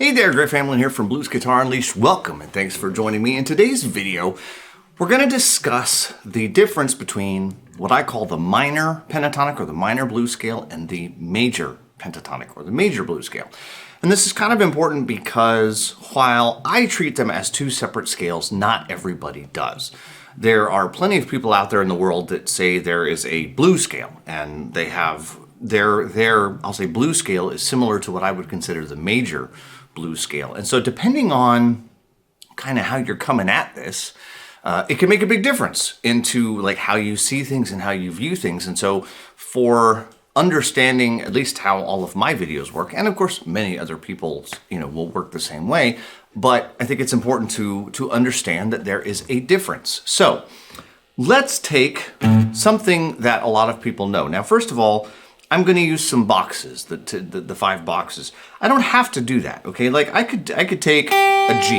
Hey there, Great Family here from Blues Guitar Unleashed. Welcome and thanks for joining me. In today's video, we're going to discuss the difference between what I call the minor pentatonic or the minor blues scale and the major pentatonic or the major blues scale. And this is kind of important because while I treat them as two separate scales, not everybody does. There are plenty of people out there in the world that say there is a blues scale and they have their I'll say blues scale is similar to what I would consider the major blues scale. And so depending on kind of how you're coming at this, it can make a big difference into like how you see things and how you view things. And so for understanding at least how all of my videos work, and of course many other people's, will work the same way, but I think it's important to understand that there is a difference. So let's take something that a lot of people know. Now, first of all, I'm going to use some boxes, the 5 boxes. I don't have to do that, okay? Like I could take a G.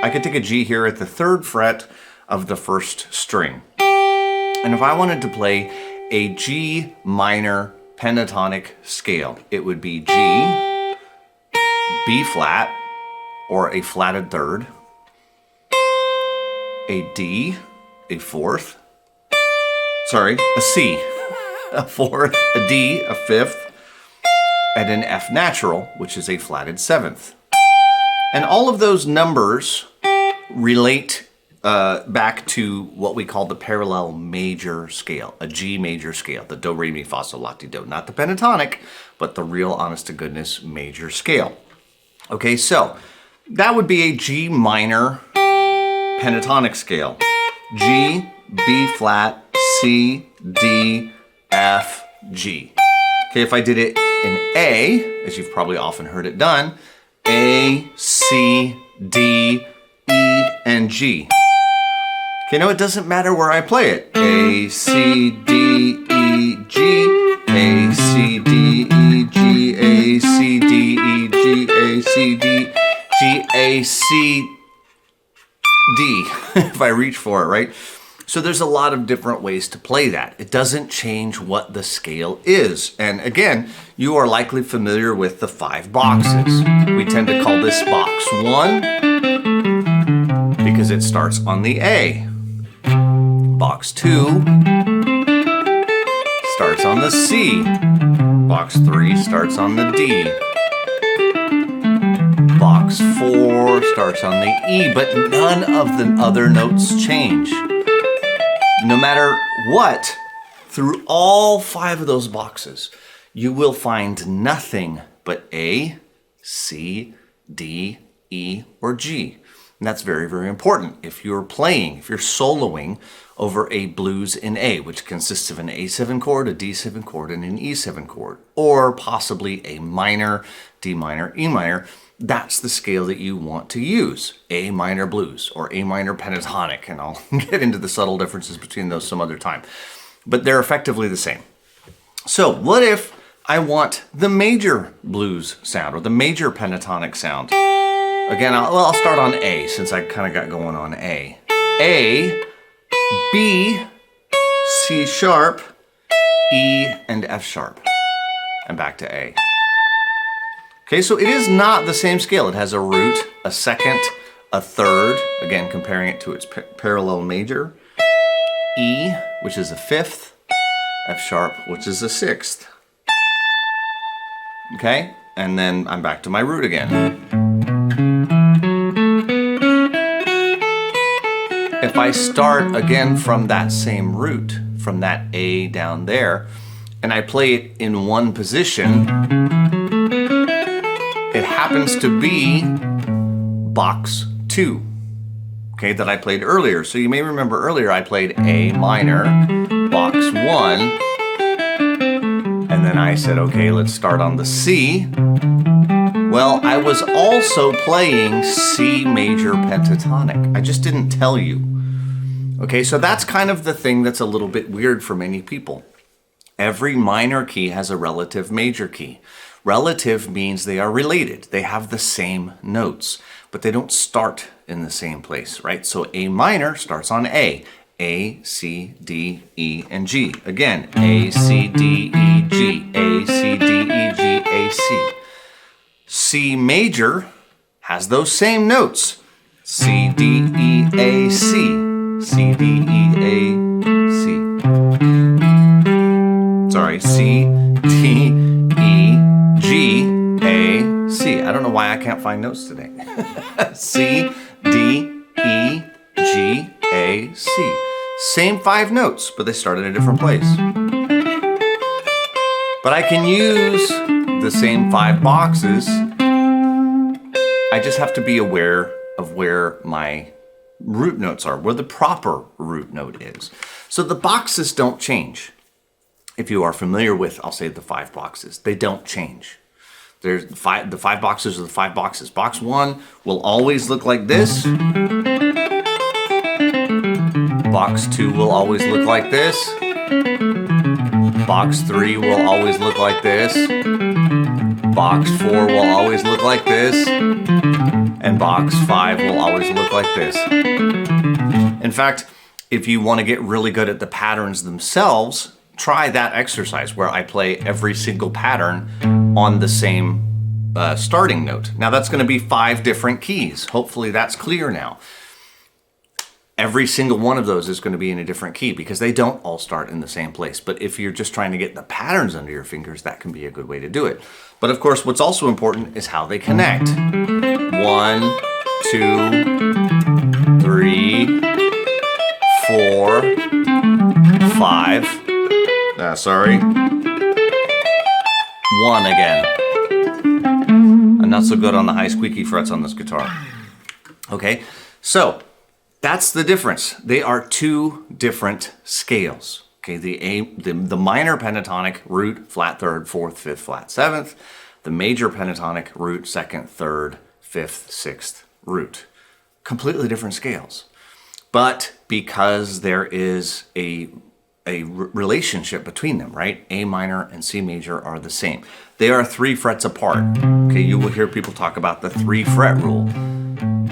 I could take a G here at the 3rd fret of the 1st string. And if I wanted to play a G minor pentatonic scale, it would be G, B flat, or a flatted 3rd, a D, a 4th, a C, a 4th, a D, a 5th, and an F natural, which is a flatted 7th. And all of those numbers relate back to what we call the parallel major scale, a G major scale, the do, re, mi, fa, sol, la, ti, do. Not the pentatonic, but the real honest-to-goodness major scale. Okay, so that would be a G minor pentatonic scale. G, B flat, C, D, F, G. Okay, if I did it in A, as you've probably often heard it done, A, C, D, E, and G. Okay, now it doesn't matter where I play it. A, C, D, E, G, A, C, D, E, G, A, C, D, E, G, A, C, D, G, A, C, D, if I reach for it, right? So there's a lot of different ways to play that. It doesn't change what the scale is. And again, you are likely familiar with the 5 boxes. We tend to call this box 1 because it starts on the A. Box 2 starts on the C. Box 3 starts on the D. Box 4 starts on the E, but none of the other notes change. No matter what, through all 5 of those boxes, you will find nothing but A, C, D, E, or G. And that's very, very important. If you're soloing over a blues in A, which consists of an A7 chord, a D7 chord, and an E7 chord, or possibly a minor, D minor, E minor, that's the scale that you want to use, A minor blues or A minor pentatonic, and I'll get into the subtle differences between those some other time. But they're effectively the same. So what if I want the major blues sound or the major pentatonic sound? Again, I'll start on A since I kind of got going on A. A, B, C sharp, E, and F sharp, and back to A. Okay, so it is not the same scale. It has a root, a 2nd, a 3rd, again comparing it to its parallel major, E, which is a 5th, F sharp, which is a 6th. Okay, and then I'm back to my root again. If I start again from that same root, from that A down there, and I play it in one position, it happens to be box 2, okay, that I played earlier. So you may remember earlier I played A minor, box 1, and then I said, okay, let's start on the C. Well, I was also playing C major pentatonic. I just didn't tell you. Okay, so that's kind of the thing that's a little bit weird for many people. Every minor key has a relative major key. Relative means they are related. They have the same notes, but they don't start in the same place, right? So A minor starts on A. A, C, D, E, and G. Again, A, C, D, E, G. A, C, D, E, G, A, C. C major has those same notes. C, D, E, A, C. C, D, E, A, C. Sorry, C, D, E, G, A, C. I don't know why I can't find notes today. C, D, E, G, A, C. Same 5 notes, but they start in a different place. But I can use the same 5 boxes. I just have to be aware of where my root notes are, where the proper root note is. So the boxes don't change. If you are familiar with, I'll say the 5 boxes, they don't change. The 5 boxes are the 5 boxes. Box 1 will always look like this. Box 2 will always look like this. Box 3 will always look like this. Box 4 will always look like this. And box 5 will always look like this. In fact, if you want to get really good at the patterns themselves, try that exercise where I play every single pattern on the same starting note. Now that's going to be 5 different keys. Hopefully that's clear now. Every single one of those is going to be in a different key because they don't all start in the same place. But if you're just trying to get the patterns under your fingers, that can be a good way to do it. But of course, what's also important is how they connect. 1, 2, 3, 4, 5. Sorry. 1 again. I'm not so good on the high squeaky frets on this guitar. Okay, so that's the difference. They are 2 different scales. Okay, the minor pentatonic root, flat 3rd, 4th, 5th, flat 7th. The major pentatonic root, 2nd, 3rd, 5th, 6th root. Completely different scales. But because there is a relationship between them, right? A minor and C major are the same. They are 3 frets apart. Okay, you will hear people talk about the 3 fret rule.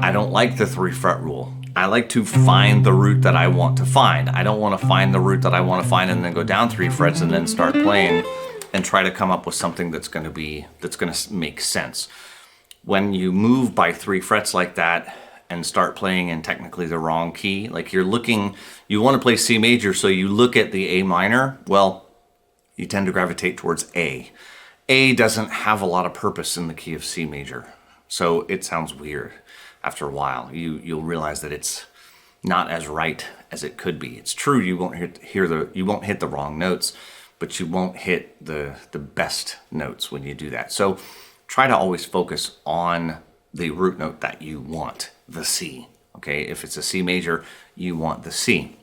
I don't like the 3 fret rule. I like to find the root that I want to find. I don't want to find the root that I want to find and then go down 3 frets and then start playing and try to come up with something that's going to make sense. When you move by 3 frets like that and start playing in technically the wrong key, like you want to play C major, so you look at the A minor, well, you tend to gravitate towards A. A doesn't have a lot of purpose in the key of C major, so it sounds weird. After a while, you'll realize that it's not as right as it could be. It's true you won't hit the wrong notes, but you won't hit the best notes when you do that. So try to always focus on the root note that you want, the C. Okay, if it's a C major, you want the C.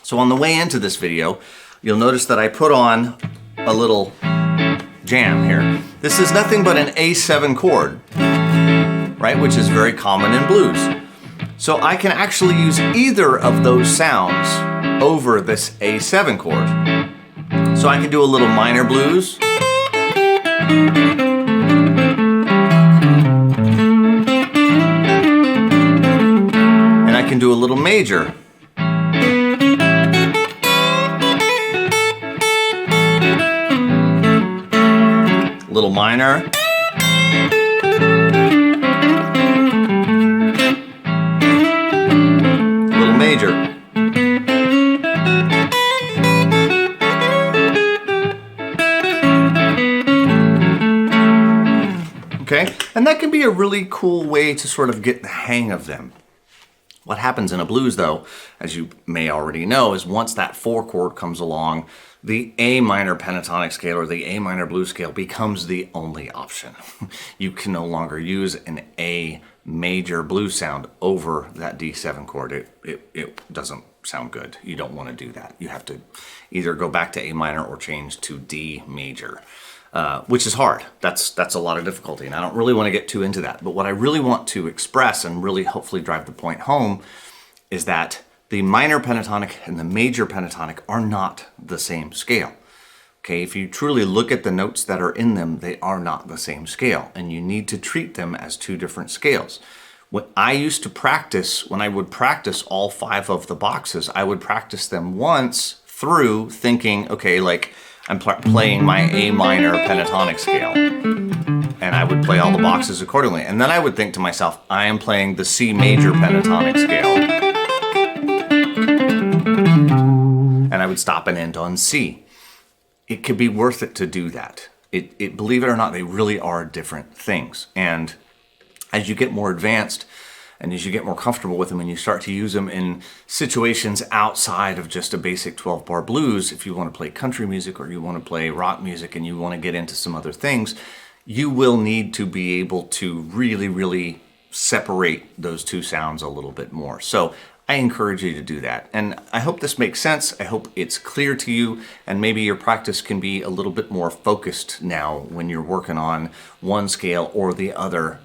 So on the way into this video, you'll notice that I put on a little jam here. This is nothing but an A7 chord, right, which is very common in blues. So I can actually use either of those sounds over this A7 chord. So I can do a little minor blues. And I can do a little major. A little minor. Major. Okay, and that can be a really cool way to sort of get the hang of them. What happens in a blues, though, as you may already know, is once that 4 chord comes along, the A minor pentatonic scale or the A minor blues scale becomes the only option. You can no longer use an A major blues sound over that D7 chord. It doesn't sound good. You don't want to do that. You have to either go back to A minor or change to D major, which is hard. That's a lot of difficulty, and I don't really want to get too into that. But what I really want to express and really hopefully drive the point home is that the minor pentatonic and the major pentatonic are not the same scale. Okay, if you truly look at the notes that are in them, they are not the same scale, and you need to treat them as 2 different scales. When I used to practice, when I would practice all 5 of the boxes, I would practice them once through thinking, okay, like I'm playing my A minor pentatonic scale, and and I would play all the boxes accordingly. And then I would think to myself, I am playing the C major pentatonic scale. And I would stop and end on C. It could be worth it to do that. Believe it or not, they really are different things. And as you get more advanced and as you get more comfortable with them and you start to use them in situations outside of just a basic 12-bar blues, if you want to play country music or you want to play rock music and you want to get into some other things, you will need to be able to really, really separate those two sounds a little bit more. So I encourage you to do that. And I hope this makes sense. I hope it's clear to you, and maybe your practice can be a little bit more focused now when you're working on one scale or the other,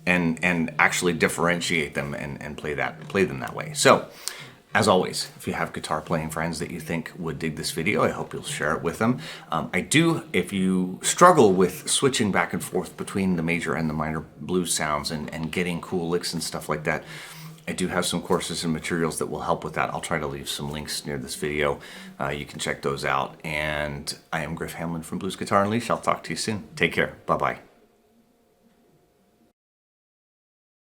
and actually differentiate them and play them that way. So, as always, if you have guitar playing friends that you think would dig this video, I hope you'll share it with them. If you struggle with switching back and forth between the major and the minor blues sounds and getting cool licks and stuff like that, I do have some courses and materials that will help with that. I'll try to leave some links near this video. You can check those out. And I am Griff Hamlin from Blues Guitar Unleashed. I'll talk to you soon. Take care. Bye-bye.